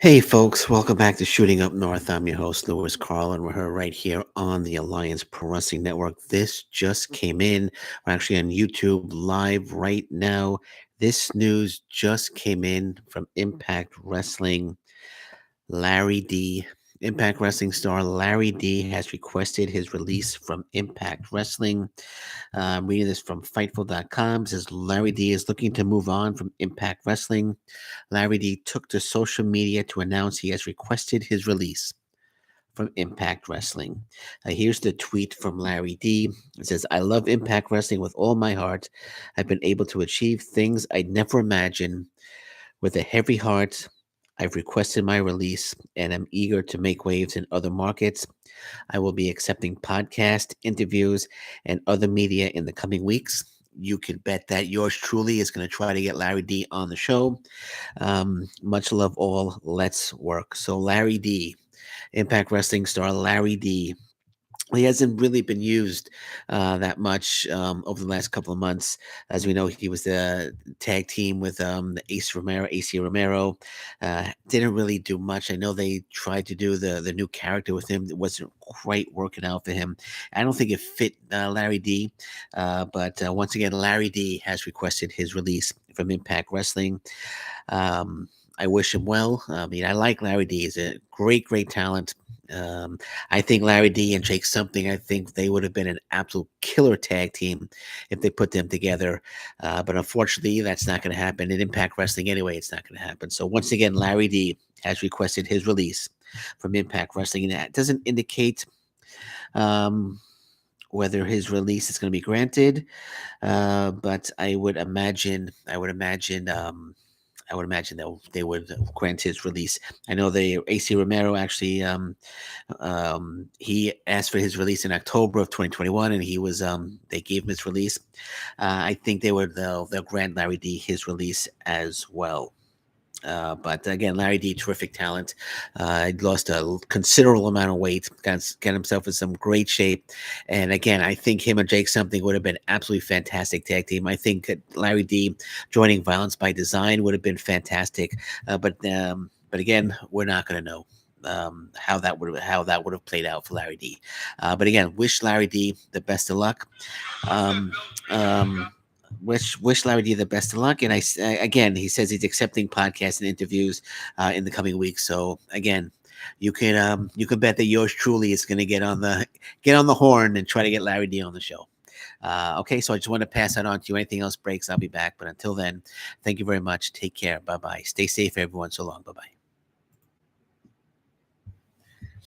Hey folks, welcome back to Shooting Up North. I'm your host, Lewis Carlin. We're here right here on the Alliance Pro Wrestling Network. This just came in. We're actually on YouTube live right now. This news just came in from Impact Wrestling. Larry D. Impact Wrestling star Larry D has requested his release from Impact Wrestling. I'm reading this from Fightful.com. It says Larry D is looking to move on from Impact Wrestling. Larry D took to social media to announce he has requested his release from Impact Wrestling. Here's the tweet from Larry D. It says, I love Impact Wrestling with all my heart. I've been able to achieve things I'd never imagined. With a heavy heart, I've requested my release and am eager to make waves in other markets. I will be accepting podcast interviews and other media in the coming weeks. You can bet that yours truly is going to try to get Larry D on the show. Much love all. Let's work. So, Larry D, Impact Wrestling star Larry D, he hasn't really been used that much over the last couple of months. As we know, he was the tag team with the AC Romero. Didn't really do much. I know they tried to do the new character with him. It wasn't quite working out for him. I don't think it fit Larry D. But once again, Larry D has requested his release from Impact Wrestling. I wish him well. I mean, I like Larry D. He's a great talent. Um, I think Larry D and Jake Something, I think they would have been an absolute killer tag team if they put them together. But unfortunately, that's not going to happen. In Impact Wrestling, anyway, it's not going to happen. So once again, Larry D has requested his release from Impact Wrestling. And that doesn't indicate um, whether his release is going to be granted. But I would imagine that they would grant his release. I know the AC Romero actually he asked for his release in October of 2021, and he was they gave him his release. I think they'll grant Larry D his release as well. But again, Larry D, terrific talent. He lost a considerable amount of weight, got himself in some great shape. And again, I think him and Jake Something would have been absolutely fantastic tag team. I think that Larry D joining Violence by Design would have been fantastic. But again, we're not going to know how that would have played out for Larry D. But again, wish Larry D the best of luck. Um, um, wish Larry D the best of luck. And again, he says he's accepting podcasts and interviews in the coming weeks. So again, you can bet that yours truly is going to get on the horn and try to get Larry D on the show. Okay, so I just want to pass that on to you. Anything else breaks, I'll be back. But until then, thank you very much. Take care. Bye bye. Stay safe, everyone. So long. Bye bye.